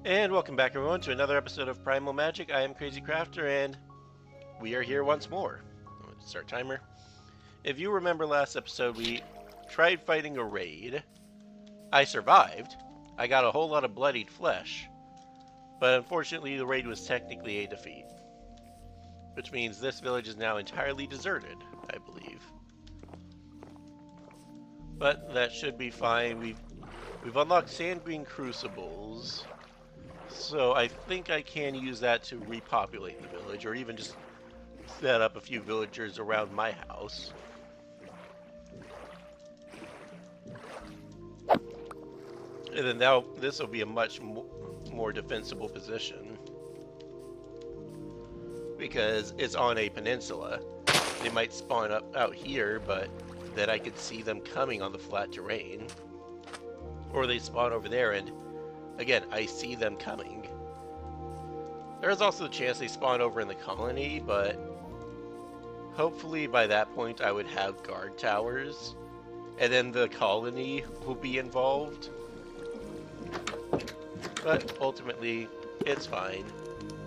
And welcome back everyone to another episode of Primal Magic. I am Crazy Crafter and we are here once more. I'm going to start timer. If you remember last episode, we tried fighting a raid. I survived. I got a whole lot of bloodied flesh. But unfortunately the raid was technically a defeat. Which means this village is now entirely deserted, I believe. But that should be fine. We've unlocked Sanguine crucibles. So I think I can use that to repopulate the village, or even just set up a few villagers around my house. And then now this will be a much more defensible position. Because it's on a peninsula. They might spawn up out here, but then I could see them coming on the flat terrain. Or they spawn over there and, again, I see them coming. There's also a chance they spawn over in the colony, but hopefully by that point I would have guard towers, and then the colony will be involved. But ultimately, it's fine.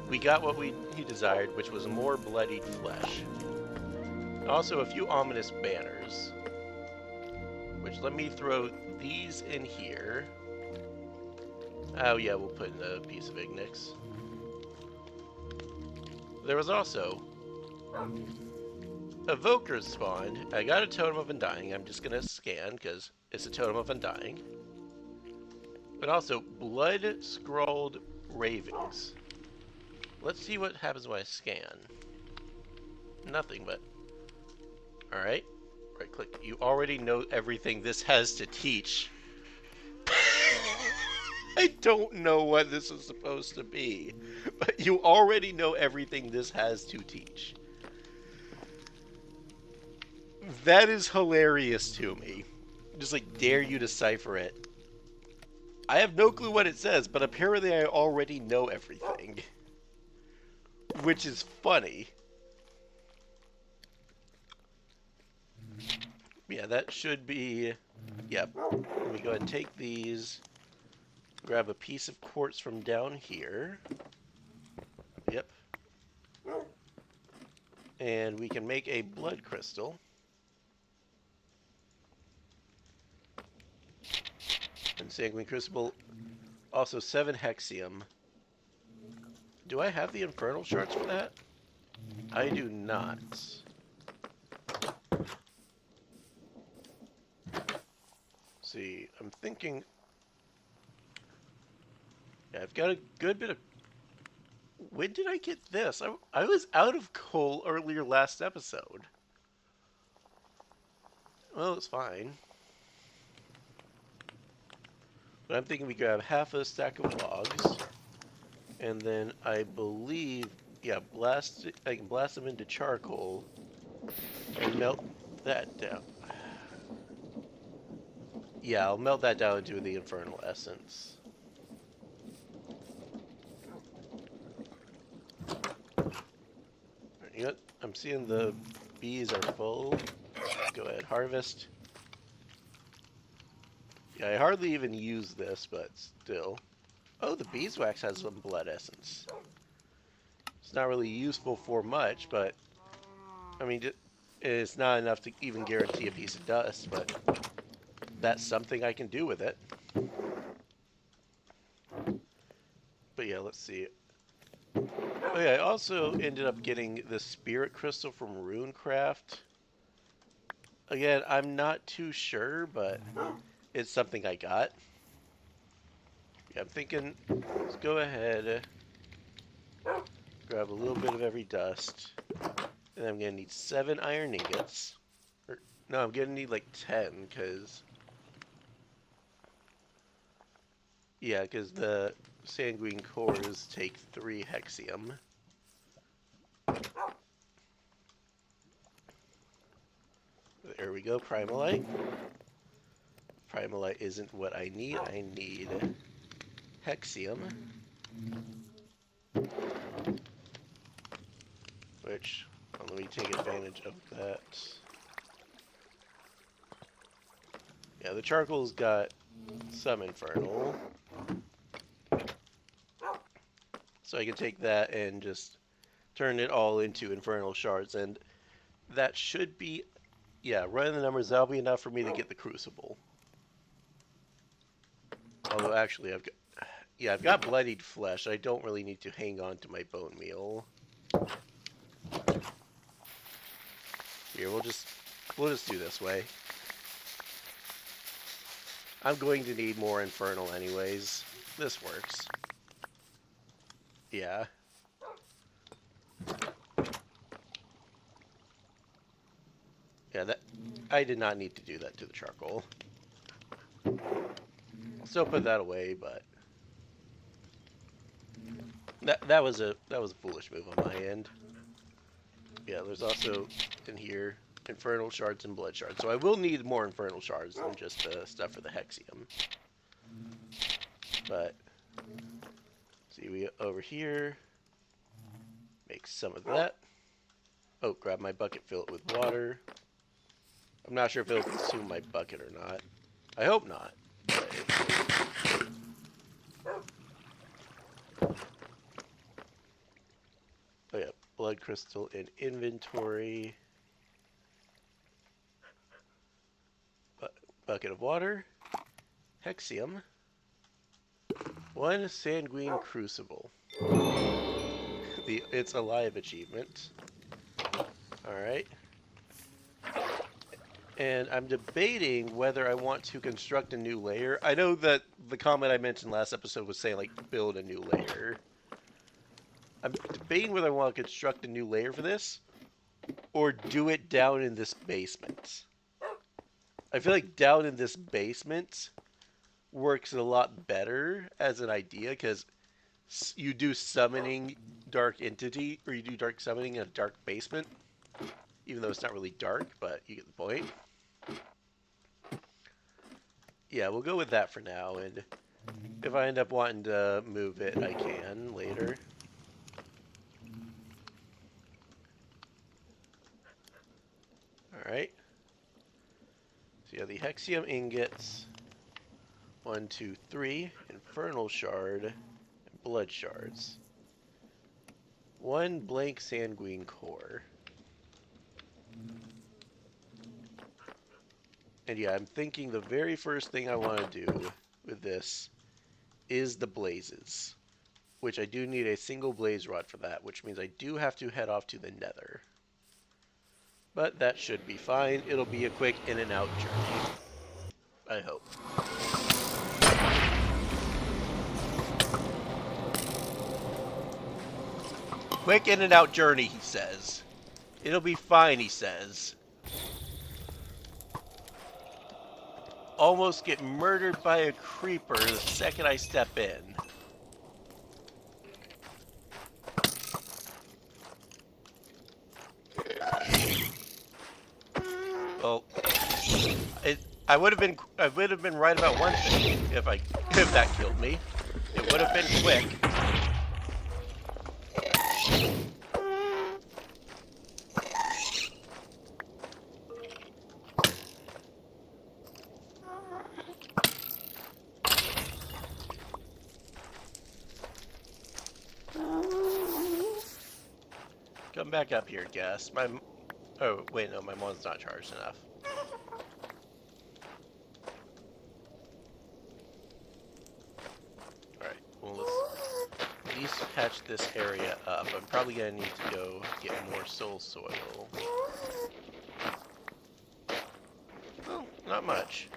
We got what we desired, which was more bloodied flesh. Also, a few ominous banners. Which, let me throw these in here. Oh yeah, we'll put in a piece of Ignix. There was also Evokers spawned. I got a Totem of Undying. I'm just gonna scan because it's a Totem of Undying. But also blood-scrawled ravings. Let's see what happens when I scan. Nothing, but alright. Right click. You already know everything this has to teach. I don't know what this is supposed to be, but you already know everything this has to teach. That is hilarious to me. Just like dare you decipher it. I have no clue what it says, but apparently I already know everything. Which is funny. Yeah, that should be... Yep. Let me go ahead and take these. Grab a piece of quartz from down here. Yep. And we can make a blood crystal. And Sanguine Crucible. Also 7 hexium. Do I have the infernal shards for that? I do not. See, I'm thinking... Yeah, I've got a good bit of... When did I get this? I was out of coal earlier last episode. Well, it's fine. But I'm thinking we grab half a stack of logs. And then I believe... Yeah, I can blast them into charcoal. And melt that down. Yeah, I'll melt that down into the infernal essence. You know what? I'm seeing the bees are full. Go ahead, harvest. Yeah, I hardly even use this, but still. Oh, the beeswax has some blood essence. It's not really useful for much, but I mean, it's not enough to even guarantee a piece of dust, but that's something I can do with it. But yeah, let's see. Oh yeah, I also ended up getting the spirit crystal from Runecraft. Again, I'm not too sure, but it's something I got. Yeah, I'm thinking, let's go ahead, grab a little bit of every dust, and I'm gonna need 7 iron ingots. Or, no, I'm gonna need like 10, because... Yeah, because the sanguine cores take 3 hexium. There we go, Primalite. Primalite isn't what I need. I need hexium. Which, let me take advantage of that. Yeah, the charcoal's got some infernal. So I can take that and just turn it all into infernal shards, and that should be, yeah, running the numbers, that'll be enough for me to get the crucible. Although actually I've got bloodied flesh. I don't really need to hang on to my bone meal. Here, we'll just do this way. I'm going to need more infernal anyways. This works. Yeah. Yeah, that I did not need to do that to the charcoal. I'll still put that away, but that was a foolish move on my end. Yeah, there's also in here infernal shards and blood shards. So I will need more infernal shards than just the stuff for the hexium. But see, we over here make some of that. Oh, grab my bucket, fill it with water. I'm not sure if it'll consume my bucket or not. I hope not. Oh yeah, blood crystal in inventory. Bucket of water. Hexium. 1 sanguine crucible. It's alive achievement. Alright. And I'm debating whether I want to construct a new layer. I know that the comment I mentioned last episode was saying, like, build a new layer. I'm debating whether I want to construct a new layer for this, or do it down in this basement. I feel like down in this basement works a lot better as an idea, because you do summoning dark entity, or you do dark summoning in a dark basement, even though it's not really dark, but you get the point. Yeah, we'll go with that for now, and if I end up wanting to move it, I can later. Alright. So yeah, the hexium ingots. 1, 2, 3. Infernal shard. And blood shards. 1 blank sanguine core. And yeah, I'm thinking the very first thing I want to do with this is the blazes. Which I do need a single blaze rod for that, which means I do have to head off to the nether. But that should be fine. It'll be a quick in and out journey. I hope. Quick in and out journey, he says. It'll be fine, he says. Almost get murdered by a creeper the second I step in. Well, I would have been right about one thing if that killed me. It would have been quick. Come back up here, guess. Oh, wait, no, my one's not charged enough. Alright, well, let's at least patch this area up. I'm probably gonna need to go get more soul soil. Well, not much.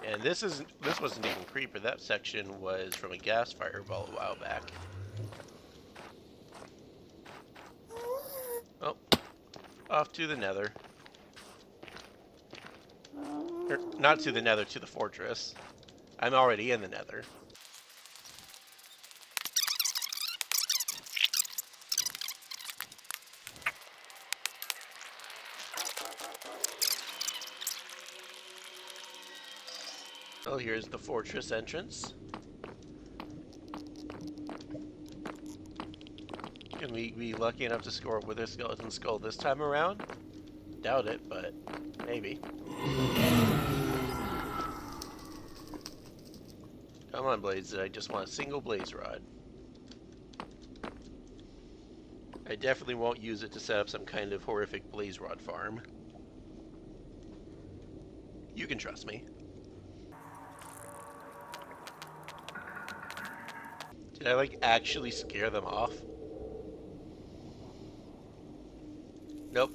And this wasn't even creeper. That section was from a gas fireball a while back. Oh, off to the nether. Or, not to the nether, to the fortress. I'm already in the nether. Well, here's the fortress entrance. Can we be lucky enough to score with a skeleton skull this time around? Doubt it, but maybe. Come on, Blaze. I just want a single blaze rod. I definitely won't use it to set up some kind of horrific blaze rod farm. You can trust me. Did I, like, actually scare them off? Nope.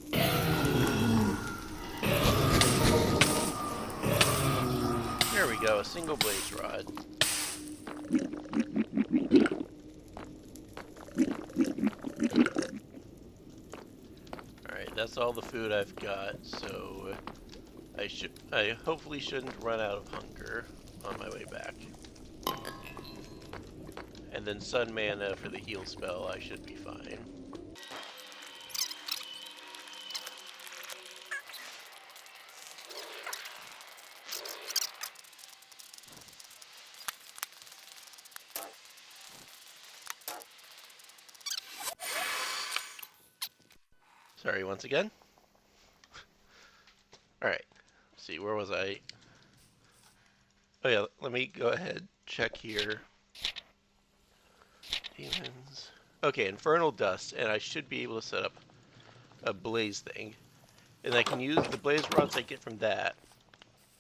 There we go, a single blaze rod. Alright, that's all the food I've got, so I hopefully shouldn't run out of hunger on my way back. And then sun mana for the heal spell, I should be fine. Sorry, once again. Alright, see, where was I? Oh yeah, let me go ahead, check here. Demons. Okay, Infernal Dust, and I should be able to set up a blaze thing. And I can use the blaze rods I get from that,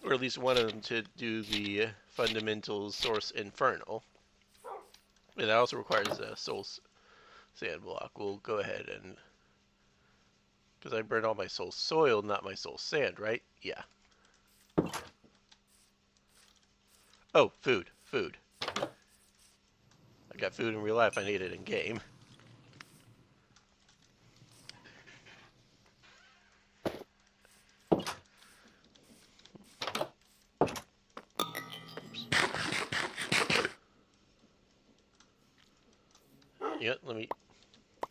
or at least one of them, to do the fundamental source Infernal. And that also requires a soul sand block. We'll go ahead and... because I burned all my soul soil, not my soul sand, right? Yeah. Oh, food. Food. I got food in real life, I need it in game. Yep, let me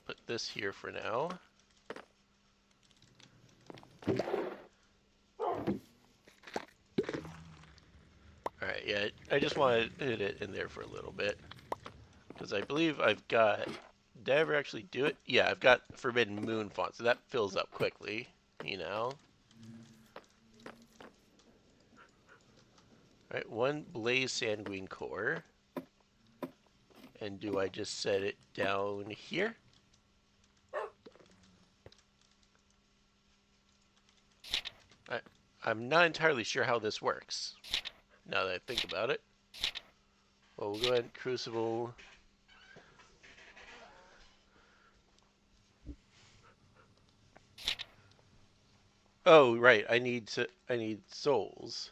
put this here for now. Alright, yeah, I just wanted it in there for a little bit. Because I believe I've got... Did I ever actually do it? Yeah, I've got Forbidden Moon font, so that fills up quickly, you know? Alright, one Blaze Sanguine core. And do I just set it down here? I'm not entirely sure how this works, now that I think about it. Well, we'll go ahead and Crucible. Oh, right, I need souls.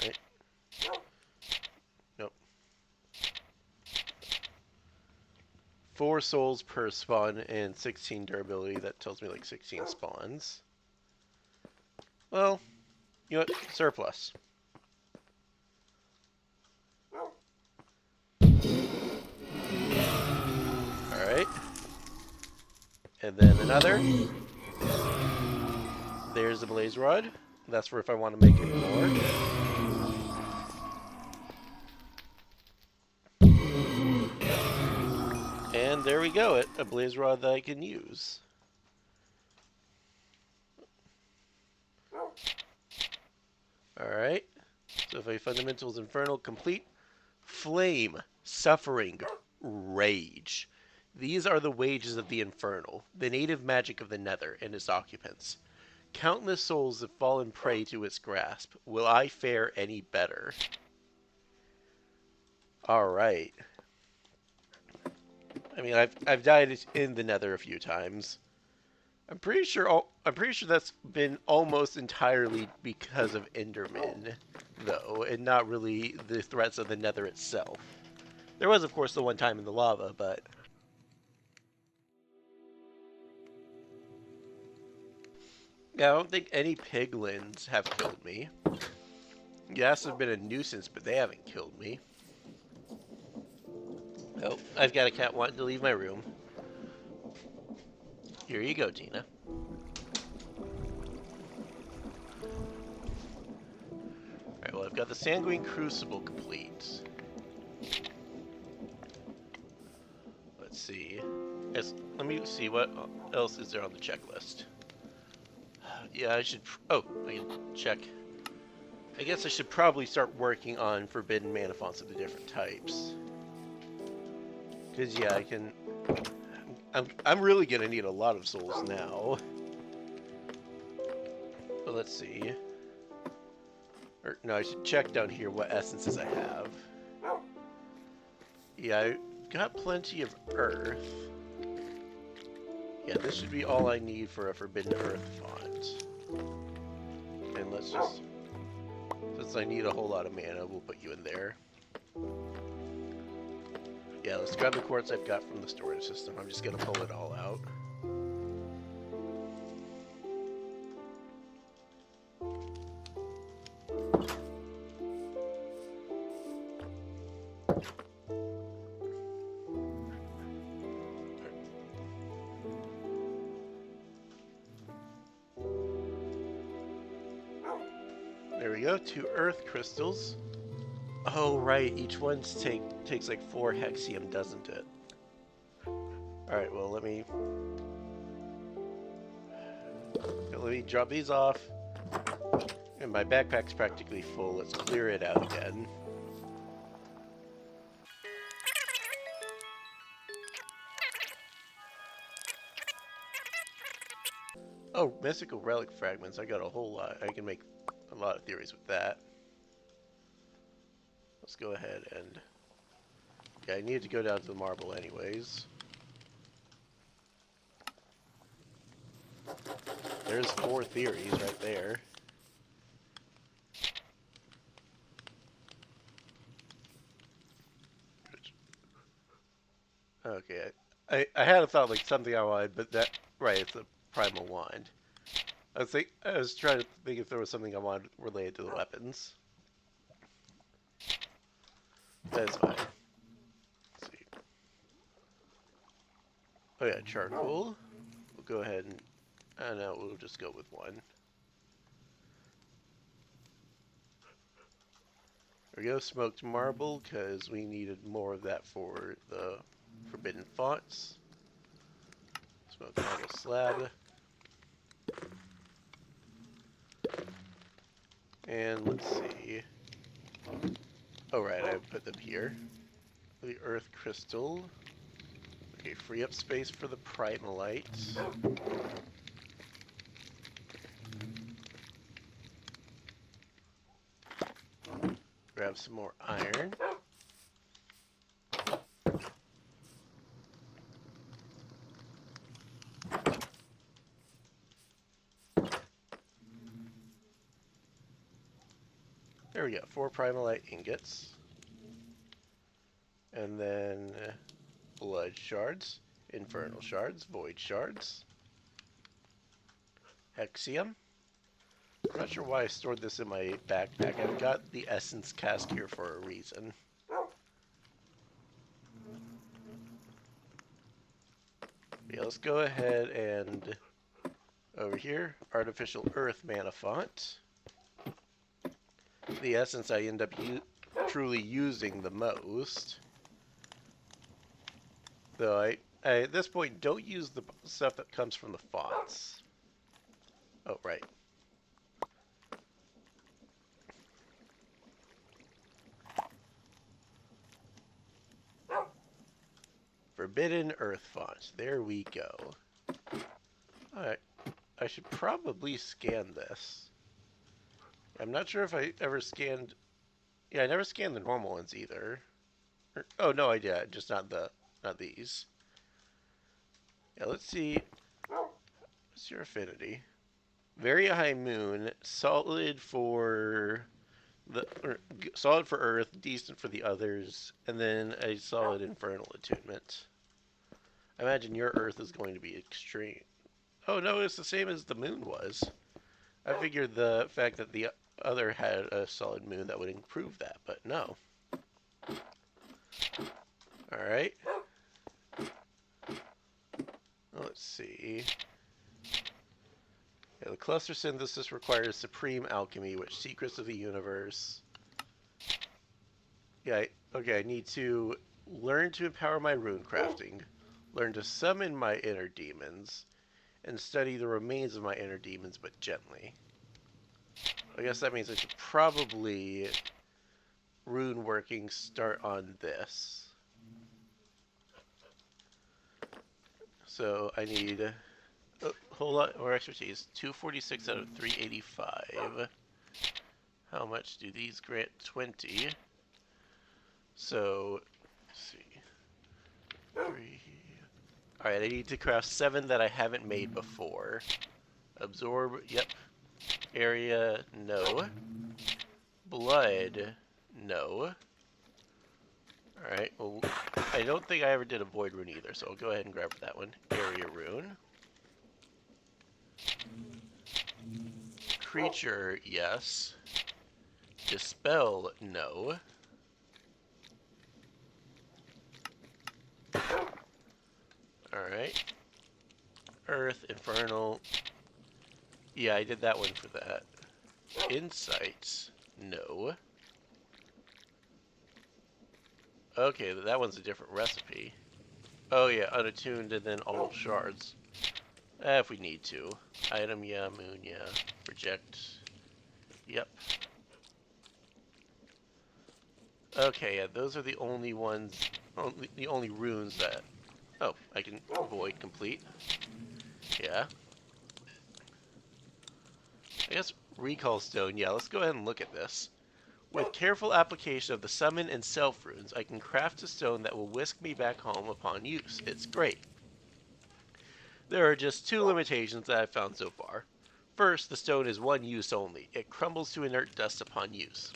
Right? Nope. 4 souls per spawn and 16 durability. That tells me like 16 spawns. Well, you know what? Surplus. Alright. And then another. There's the blaze rod. That's for if I want to make any more. And there we go, a blaze rod that I can use. Alright. So if a Fundamentals Infernal complete, Flame, Suffering, Rage. These are the wages of the Infernal, the native magic of the Nether and its occupants. Countless souls have fallen prey to its grasp. Will I fare any better? Alright. I mean, I've died in the Nether a few times. I'm pretty sure that's been almost entirely because of Endermen, though, and not really the threats of the Nether itself. There was, of course, the one time in the lava, but... Yeah, I don't think any piglins have killed me. Yes, I've been a nuisance, but they haven't killed me. Oh, I've got a cat wanting to leave my room. Here you go, Tina. Alright, well, I've got the Sanguine Crucible complete. Let's see. Let me see what else is there on the checklist. Yeah, I should... Oh, I can check. I guess I should probably start working on Forbidden Mana fonts of the different types. Because, yeah, I can... I'm really going to need a lot of souls now. But let's see. Or, no, I should check down here what essences I have. Yeah, I got plenty of earth. Yeah, this should be all I need for a Forbidden Earth font. And let's just... Since I need a whole lot of mana, we'll put you in there. Yeah, let's grab the quartz I've got from the storage system. I'm just going to pull it all out. There we go, 2 earth crystals. Oh, right, each one takes like 4 hexium, doesn't it? Alright, well, let me drop these off. And my backpack's practically full. Let's clear it out again. Oh, mystical relic fragments. I got a whole lot. I can make a lot of theories with that. Let's go ahead and... Yeah, I needed to go down to the marble anyways. There's 4 theories right there. Okay, I had a thought like something I wanted, but that... Right, it's a primal wand. I was trying to think if there was something I wanted related to the weapons. That's fine. Let's see. Oh yeah, charcoal. We'll go ahead and no, we'll just go with 1. There we go, smoked marble, because we needed more of that for the forbidden fonts. Smoked marble slab. And let's see. Oh right, I put them here. The earth crystal. Okay, free up space for the primalite. Grab some more iron. There we go, 4 primalite ingots. And then blood shards, infernal shards, void shards, hexium. I'm not sure why I stored this in my backpack. I've got the essence cask here for a reason. Yeah, let's go ahead and over here, artificial earth mana font. The essence I end up truly using the most. Though I at this point don't use the stuff that comes from the fonts. Oh, right. Forbidden Earth font. There we go. Alright. I should probably scan this. I'm not sure if I ever scanned... Yeah, I never scanned the normal ones either. Oh, no, I did. Just not these. Yeah, let's see. What's your affinity? Very high moon. Solid for... solid for Earth, decent for the others, and then a solid Infernal attunement. I imagine your Earth is going to be extreme. Oh no, it's the same as the moon was. I figured the fact that the other had a solid moon that would improve that, but no. Alright. Let's see. Yeah, the cluster synthesis requires supreme alchemy, which secrets of the universe. Yeah, okay, I need to learn to empower my rune crafting, learn to summon my inner demons, and study the remains of my inner demons, but gently. I guess that means I should probably rune working start on this. So I need a whole lot more expertise. 246 out of 385. How much do these grant? 20. So, let's see. 3. Alright, I need to craft 7 that I haven't made before. Absorb, yep. Area, no. Blood, no. Alright, well, I don't think I ever did a void rune either, so I'll go ahead and grab that one. Area rune. Creature, yes. Dispel, no. Alright. Earth, Infernal. Yeah, I did that one for that. Insights, no. Okay, that one's a different recipe. Oh yeah, unattuned and then all shards. If we need to. Item, yeah. Moon, yeah. Project. Yep. Okay, yeah, those are the only ones, the only runes that... Oh, I can void complete. Yeah. I guess Recall Stone, yeah, let's go ahead and look at this. With careful application of the summon and self runes, I can craft a stone that will whisk me back home upon use. It's great. There are just 2 limitations that I've found so far. First, the stone is 1 use only. It crumbles to inert dust upon use.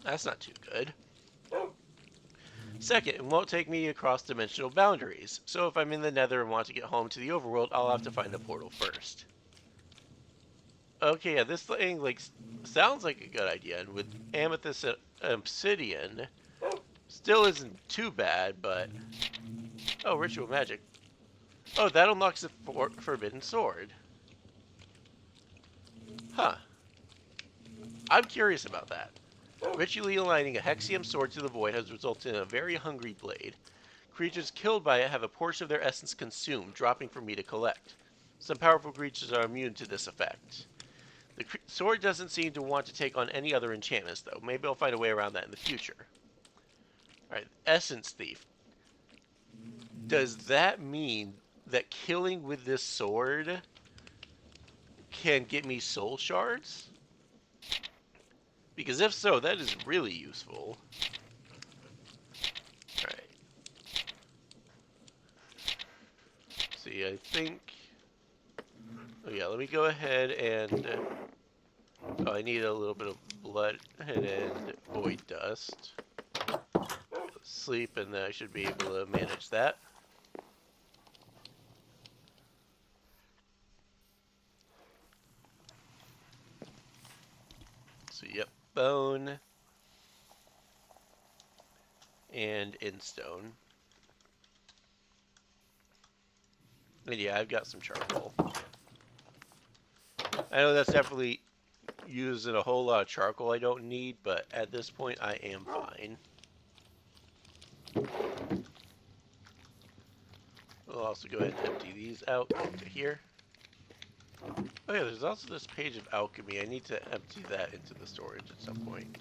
That's not too good. Second, it won't take me across dimensional boundaries, so if I'm in the Nether and want to get home to the overworld, I'll have to find a portal first. Okay, yeah, this thing sounds like a good idea, and with amethyst and obsidian, still isn't too bad, but... Oh, ritual magic. Oh, that unlocks the forbidden sword. Huh. I'm curious about that. Ritually aligning a Hexium sword to the void has resulted in a very hungry blade. Creatures killed by it have a portion of their essence consumed, dropping for me to collect. Some powerful creatures are immune to this effect. The sword doesn't seem to want to take on any other enchantments, though. Maybe I'll find a way around that in the future. Alright, Essence Thief. Does that mean that killing with this sword can get me soul shards? Because if so, that is really useful. Alright. See, I think... Oh yeah, let me go ahead and... Oh, I need a little bit of blood and void dust. Sleep, and then I should be able to manage that. So, yep, bone and instone. And yeah, I've got some charcoal. I know that's definitely using a whole lot of charcoal I don't need, but at this point I am fine. We'll also go ahead and empty these out into here. Oh yeah, there's also this page of alchemy. I need to empty that into the storage at some point.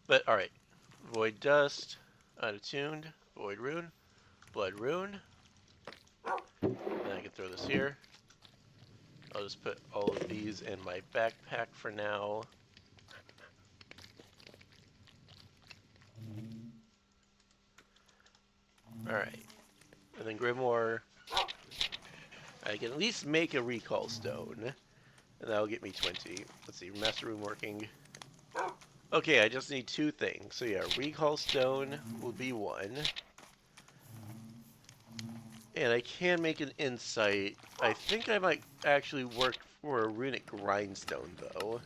But alright. Void dust, unattuned, void rune, blood rune. And I can throw this here. I'll just put all of these in my backpack for now. Alright. And then Grimoire. I can at least make a recall stone. And that'll get me 20. Let's see, master room working. Okay, I just need 2 things. So yeah, recall stone will be 1. And I can make an insight. I think I might actually work for a runic grindstone, though.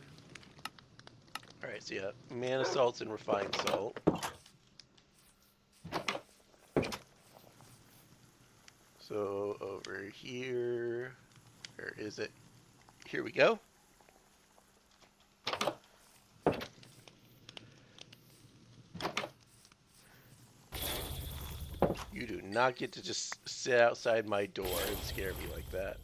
Alright, so yeah, mana salts and refined salt. So over here, where is it? Here we go. You do not get to just sit outside my door and scare me like that.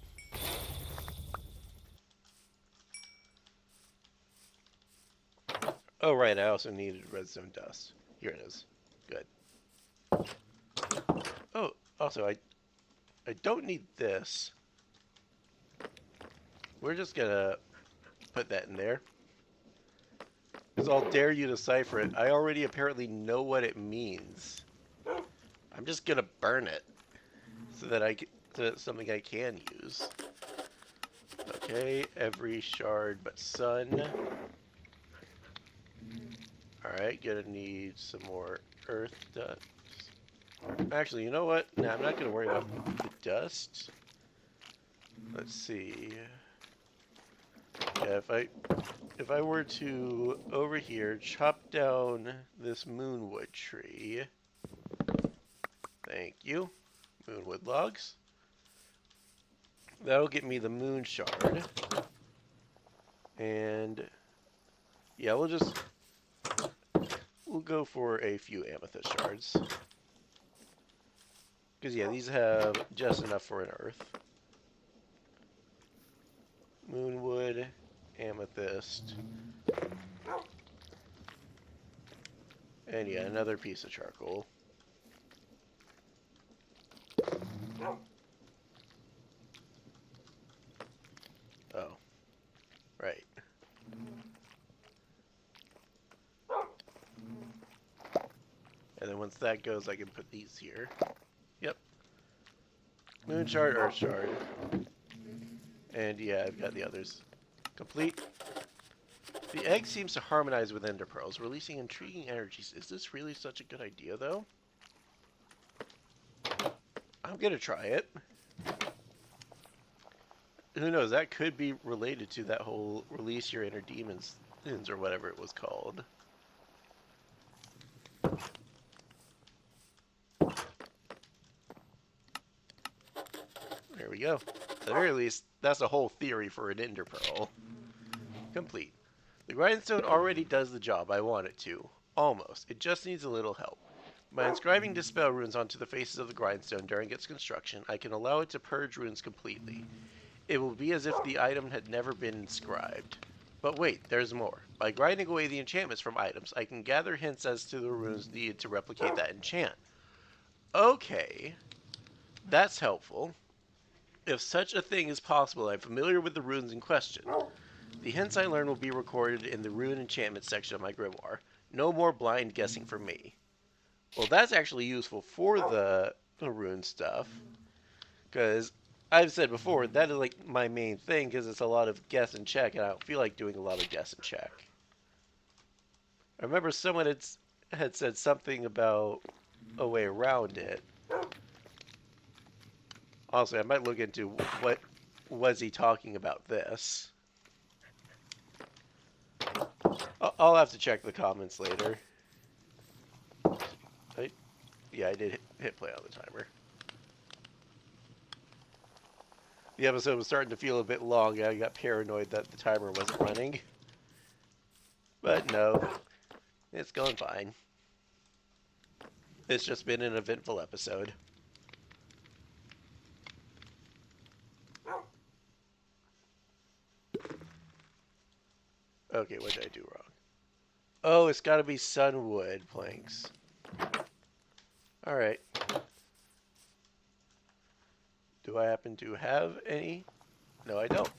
Oh right, I also needed redstone dust. Here it is. Good. Oh, also, I don't need this. We're just gonna put that in there. Because I'll dare you to decipher it. I already apparently know what it means. I'm just gonna burn it. So that so that's something I can use. Okay, every shard but sun. Alright, gonna need some more earth dust. Actually, you know what? Nah, I'm not gonna worry about the dust. Let's see. Yeah, if I were to over here chop down this moonwood tree. Thank you. Moonwood logs. That'll get me the moon shard. And yeah, we'll go for a few amethyst shards. Because yeah, these have just enough for an earth. Moonwood, amethyst. And yeah, another piece of charcoal. Oh, right. And then once that goes, I can put these here. Yep. Moon shard, earth shard. And yeah, I've got the others complete. The egg seems to harmonize with ender pearls, releasing intriguing energies. Is this really such a good idea, though? I'm gonna try it. Who knows, that could be related to that whole release your inner demons or whatever it was called. There we go. At the very least, that's a whole theory for an ender pearl. Complete. The grindstone already does the job I want it to. Almost. It just needs a little help. By inscribing dispel runes onto the faces of the grindstone during its construction, I can allow it to purge runes completely. It will be as if the item had never been inscribed. But wait, there's more. By grinding away the enchantments from items, I can gather hints as to the runes needed to replicate that enchant. Okay, that's helpful. If such a thing is possible, I'm familiar with the runes in question. The hints I learn will be recorded in the rune enchantment section of my grimoire. No more blind guessing for me. Well, that's actually useful for the rune stuff. Because I've said before, that is like my main thing, because it's a lot of guess and check, and I don't feel like doing a lot of guess and check. I remember someone had said something about a way around it. Also, I might look into what was he talking about this. I'll have to check the comments later. Yeah, I did hit play on the timer. The episode was starting to feel a bit long. I got paranoid that the timer wasn't running. But no, it's going fine. It's just been an eventful episode. Okay, what did I do wrong? Oh, it's got to be sunwood planks. Alright. Do I happen to have any? No, I don't.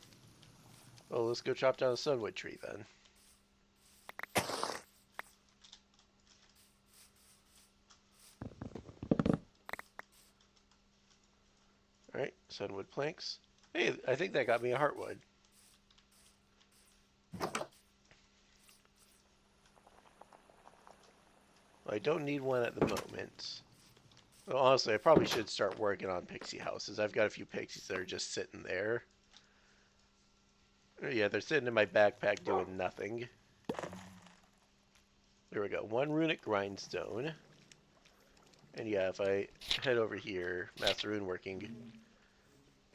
Well, let's go chop down a sunwood tree then. Alright, sunwood planks. Hey, I think that got me a heartwood. Well, I don't need one at the moment. Well, honestly, I probably should start working on pixie houses. I've got a few pixies that are just sitting there. Yeah, they're sitting in my backpack doing nothing. There we go. One runic grindstone. And yeah, if I head over here, master rune working.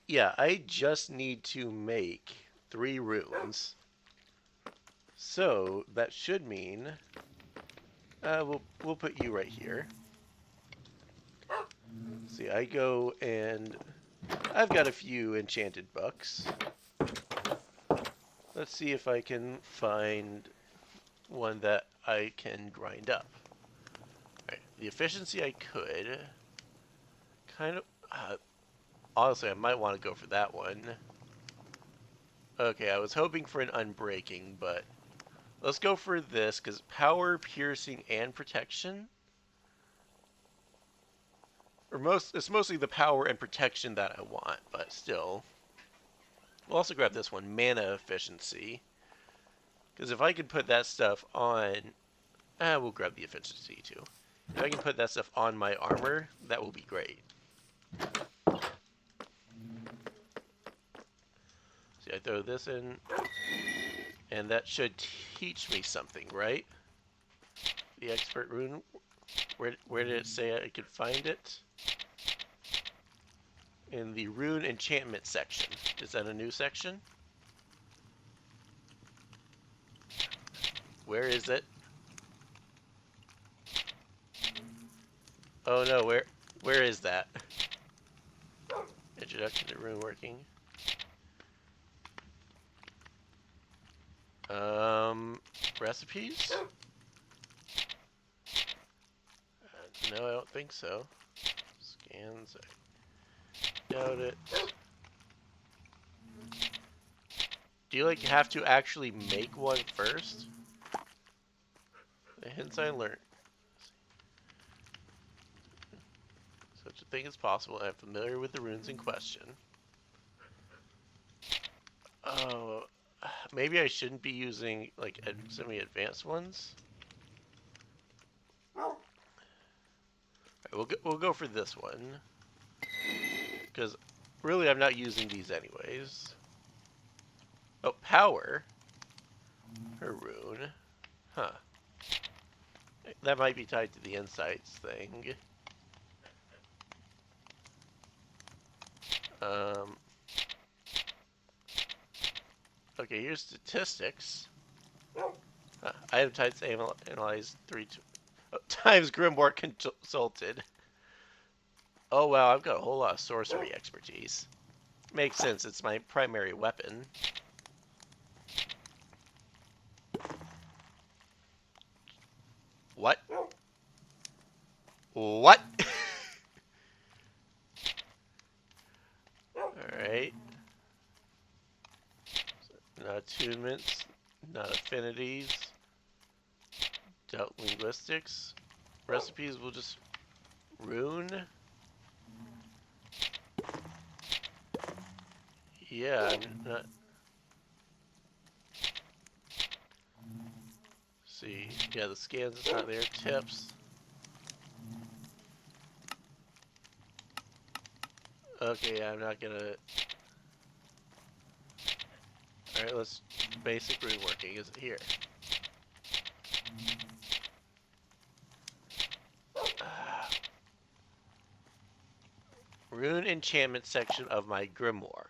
Yeah, I just need to make 3 runes. So that should mean we'll put you right here. See, I go and I've got a few enchanted books. Let's see if I can find one that I can grind up. Right. The efficiency I could. kind of... honestly, I might want to go for that one. Okay, I was hoping for an unbreaking, but... let's go for this, because power, piercing, and protection? It's mostly the power and protection that I want, but still. We'll also grab this one, mana efficiency. Because if I could put that stuff on... we'll grab the efficiency too. If I can put that stuff on my armor, that will be great. See, I throw this in, and that should teach me something, right? The expert rune. Where did it say I could find it? In the rune enchantment section. Is that a new section? Where is it? Oh no, where is that? Introduction to rune working. Recipes? No, I don't think so. Scans, I doubt it. Do you like have to actually make one first? The hints I learned. Such a thing is possible, and I'm familiar with the runes in question. Oh, maybe I shouldn't be using like semi-advanced ones. All right, we'll go for this one because really I'm not using these anyways. Oh, power. Her rune. Huh. That might be tied to the insights thing. Okay, here's statistics. Item types analyzed 3 times Grimoire consulted. Oh wow, I've got a whole lot of sorcery expertise. Makes sense, it's my primary weapon. What? What? Alright. Not attunements, not affinities, doubt linguistics. Recipes will just rune. Yeah, I'm not. See, yeah, the scans is not there. Tips. Okay, I'm not gonna. Alright, let's. Basic rune working is here. Rune enchantment section of my grimoire.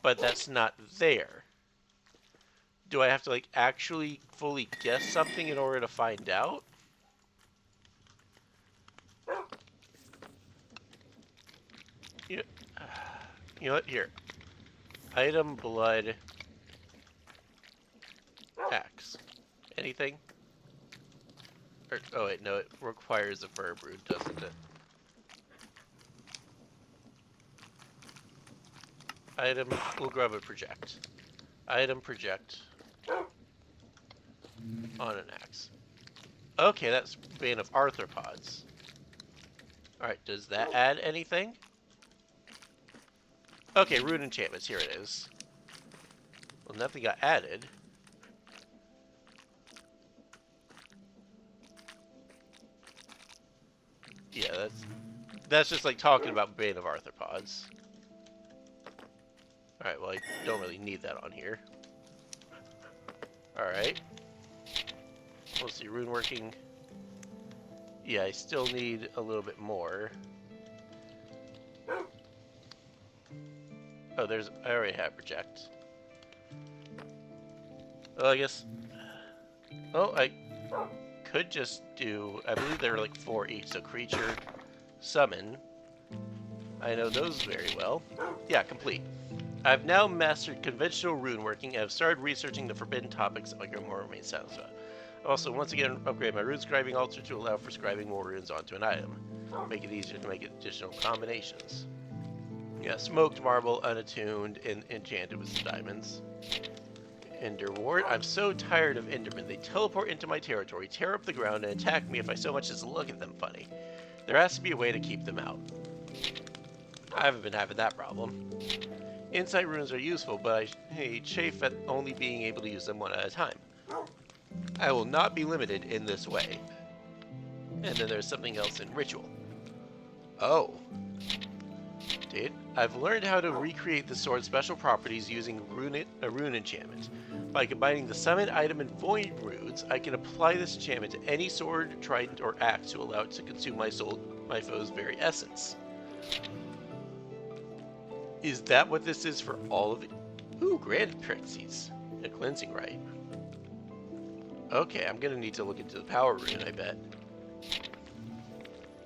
But that's not there. Do I have to like actually fully guess something in order to find out? You know what? Here. Item blood axe. Anything? Or, oh wait, no, it requires a verb root, doesn't it? Item, we'll grab a project. Item project on an axe. Okay, that's Bane of Arthropods. Alright, does that add anything? Okay, rune enchantments, here it is. Well, nothing got added. Yeah, that's just like talking about Bane of Arthropods. Alright, well I don't really need that on here. Alright. Let's see, rune working. Yeah, I still need a little bit more. Oh, I already have project. Well, I guess... Oh, I could just do... I believe there are like 4 each, so creature, summon. I know those very well. Yeah, complete. I've now mastered conventional rune working and have started researching the forbidden topics that my grimoire remains satisfied. Also, once again, upgrade my rune scribing altar to allow for scribing more runes onto an item. Make it easier to make additional combinations. Yeah, smoked marble, unattuned, and enchanted with some diamonds. Ender Ward. I'm so tired of Endermen. They teleport into my territory, tear up the ground, and attack me if I so much as look at them funny. There has to be a way to keep them out. I haven't been having that problem. Insight runes are useful, but I chafe at only being able to use them one at a time. I will not be limited in this way. And then there's something else in Ritual. Oh. Dude, I've learned how to recreate the sword's special properties using a rune enchantment. By combining the summon item and void runes, I can apply this enchantment to any sword, trident, or axe to allow it to consume my foe's very essence. Is that what this is for all of it? Ooh, Grand Pixies. A cleansing rite. Okay, I'm gonna need to look into the power rune, I bet.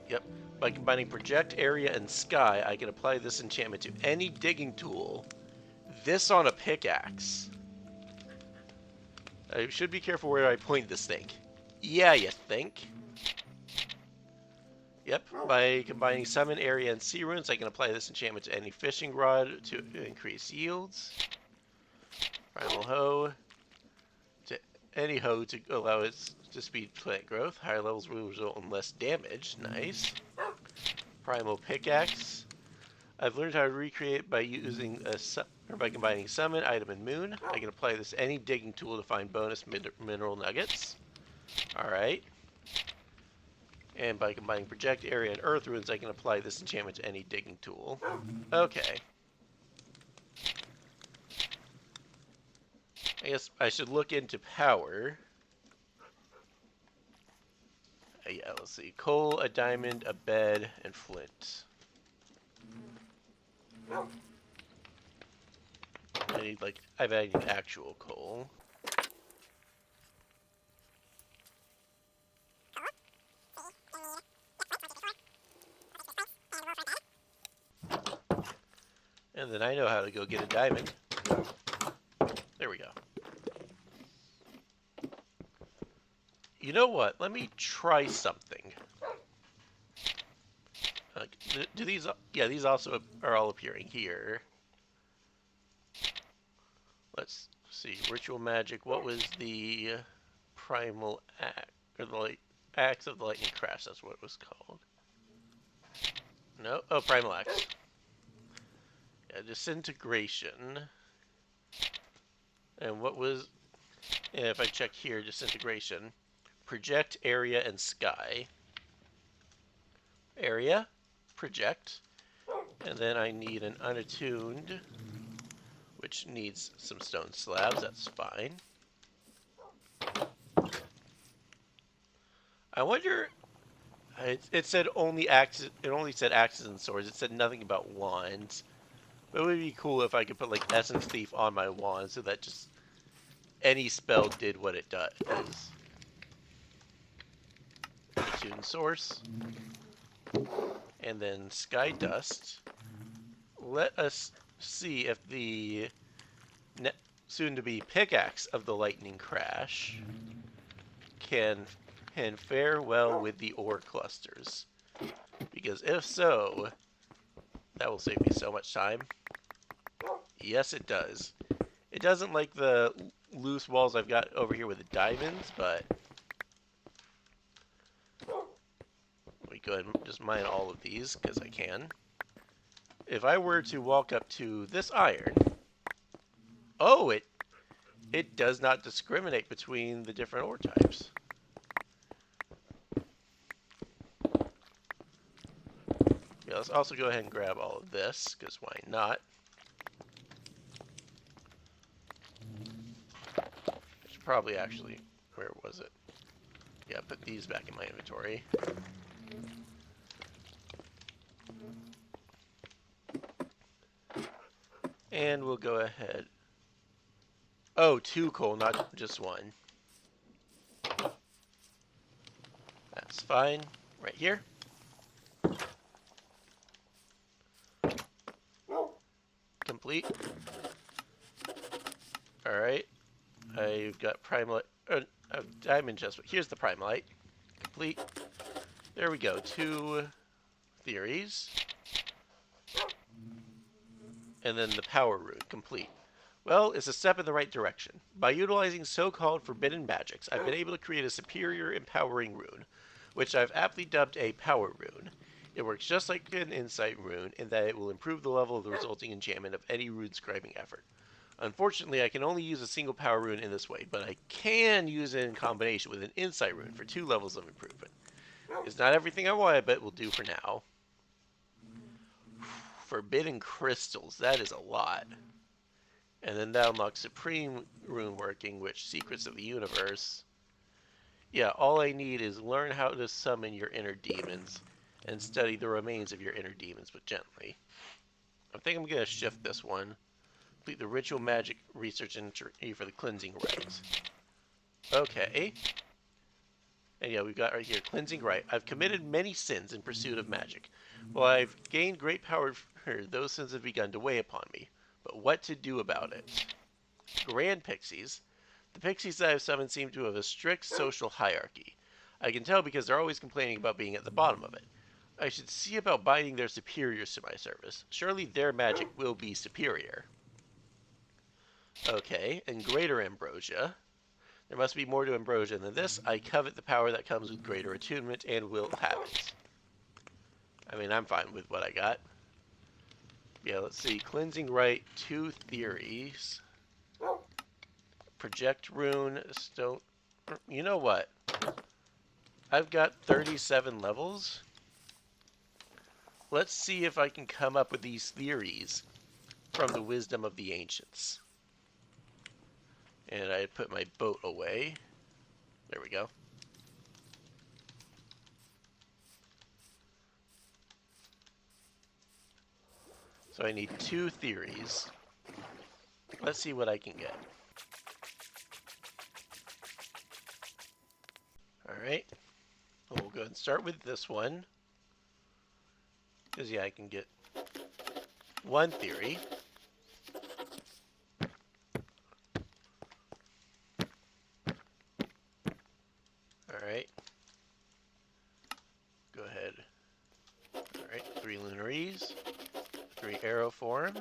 Yep. By combining project, area, and sky, I can apply this enchantment to any digging tool. This on a pickaxe. I should be careful where I point this thing. Yeah, you think? Yep. By combining summon, area, and sea runes, I can apply this enchantment to any fishing rod to increase yields. Primal hoe. To any hoe to allow it to speed plant growth. Higher levels will result in less damage. Nice. Primal pickaxe. I've learned how to recreate by using by combining summon, item, and moon. I can apply this to any digging tool to find bonus mineral nuggets. Alright. And by combining project, area, and earth runes, I can apply this enchantment to any digging tool. Okay. I guess I should look into power. Yeah, let's see. Coal, a diamond, a bed, and flint. I need, like, I need actual coal. And then I know how to go get a diamond. There we go. You know what? Let me try something. Do these... Yeah, these also are all appearing here. Let's see. Ritual Magic. What was the Primal Axe? Or the Axe of the Lightning Crash. That's what it was called. No? Oh, Primal Axe. Yeah, Disintegration. And what was... And if I check here, Disintegration. Project, area, and sky. Area. Project. And then I need an unattuned, which needs some stone slabs. That's fine. I wonder... It said only axes. It only said axes and swords. It said nothing about wands. But it would be cool if I could put like Essence Thief on my wand, so that just any spell did what it does. Attune Source, and then Sky Dust. Let us see if the soon-to-be Pickaxe of the Lightning Crash can fare well with the ore clusters. Because if so, that will save me so much time. Yes, it does. It doesn't like the loose walls I've got over here with the diamonds, but let me go ahead and just mine all of these, because I can. If I were to walk up to this iron, oh, it does not discriminate between the different ore types. Yeah, let's also go ahead and grab all of this, because why not? I should probably actually, where was it? Yeah, put these back in my inventory. And we'll go ahead. Oh, 2 coal, not just 1. That's fine. Right here. Complete. Alright. I've got Primal... Diamond chest. Here's the Primalite. Complete. There we go. 2 theories. And then the power rune. Complete. Well, it's a step in the right direction. By utilizing so-called forbidden magics, I've been able to create a superior empowering rune, which I've aptly dubbed a power rune. It works just like an insight rune in that it will improve the level of the resulting enchantment of any rune scribing effort. Unfortunately, I can only use a single power rune in this way, but I can use it in combination with an insight rune for 2 levels of improvement. It's not everything I want, but it will do for now. Forbidden crystals, that is a lot. And then that unlocks Supreme Rune Working, which Secrets of the Universe. Yeah, all I need is learn how to summon your inner demons and study the remains of your inner demons, but gently. I think I'm going to shift this one. Complete the Ritual Magic Research Entry for the Cleansing Rites. Okay. And yeah, we've got right here, Cleansing Rite. I've committed many sins in pursuit of magic. While I've gained great power, those sins have begun to weigh upon me. But what to do about it? Grand Pixies. The pixies that I've summoned seem to have a strict social hierarchy. I can tell because they're always complaining about being at the bottom of it. I should see about binding their superiors to my service. Surely their magic will be superior. Okay, and Greater Ambrosia. There must be more to Ambrosia than this. I covet the power that comes with greater attunement and will have it. I mean, I'm fine with what I got. Yeah, let's see. Cleansing Rite, 2 theories. Project Rune, Stone... You know what? I've got 37 levels. Let's see if I can come up with these theories from the wisdom of the ancients. And I put my boat away. There we go. So I need 2 theories. Let's see what I can get. Alright. We'll go ahead and start with this one. Because, yeah, I can get 1 theory. Alright. Go ahead. Alright, 3 lunaries. 3 arrow form.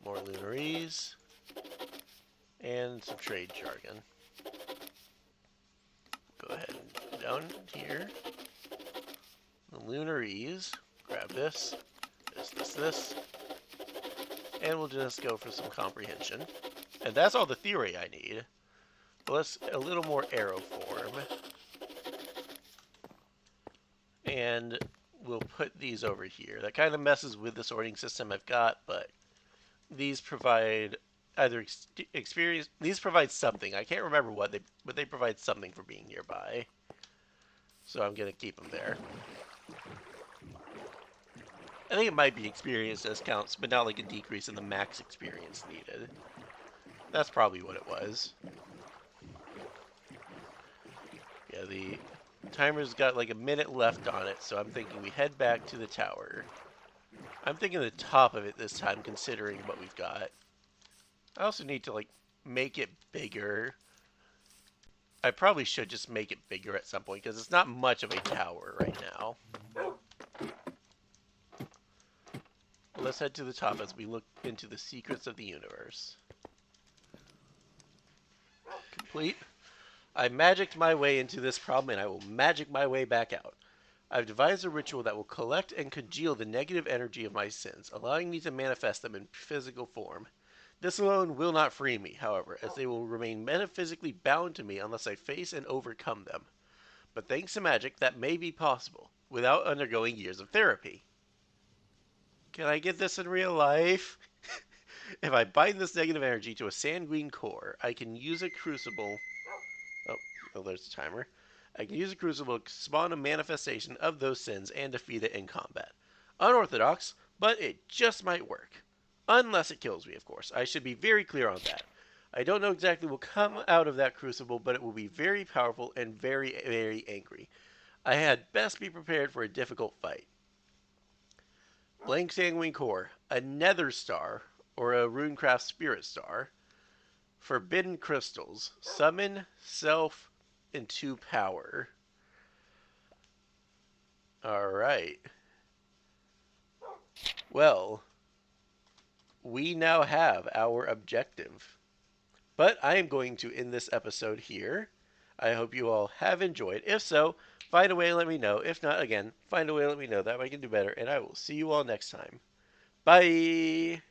More lunaries. And some trade jargon. Go ahead and down here. The lunaries. Grab this. This. And we'll just go for some comprehension. And that's all the theory I need. Plus a little more arrow form. And we'll put these over here. That kind of messes with the sorting system I've got, but these provide either experience. These provide something. I can't remember what but they provide something for being nearby. So I'm gonna keep them there. I think it might be experience discounts, but not like a decrease in the max experience needed. That's probably what it was. Yeah, the timer's got like a minute left on it, so I'm thinking we head back to the tower. I'm thinking the top of it this time, considering what we've got. I also need to, like, make it bigger. I probably should just make it bigger at some point, because it's not much of a tower right now. Let's head to the top as we look into the secrets of the universe. Complete. I magicked my way into this problem, and I will magic my way back out. I've devised a ritual that will collect and congeal the negative energy of my sins, allowing me to manifest them in physical form. This alone will not free me, however, as they will remain metaphysically bound to me unless I face and overcome them. But thanks to magic, that may be possible, without undergoing years of therapy. Can I get this in real life? If I bind this negative energy to a sanguine core, I can use a crucible... Oh, there's the timer. I can use a crucible to spawn a manifestation of those sins and defeat it in combat. Unorthodox, but it just might work. Unless it kills me, of course. I should be very clear on that. I don't know exactly what will come out of that crucible, but it will be very powerful and very, very angry. I had best be prepared for a difficult fight. Blank Sanguine Core, a Nether Star, or a Runecraft Spirit Star. Forbidden crystals. Summon, self, and 2 power. Alright. Well, we now have our objective. But I am going to end this episode here. I hope you all have enjoyed. If so, find a way to let me know. If not, again, find a way to let me know. That way I can do better. And I will see you all next time. Bye!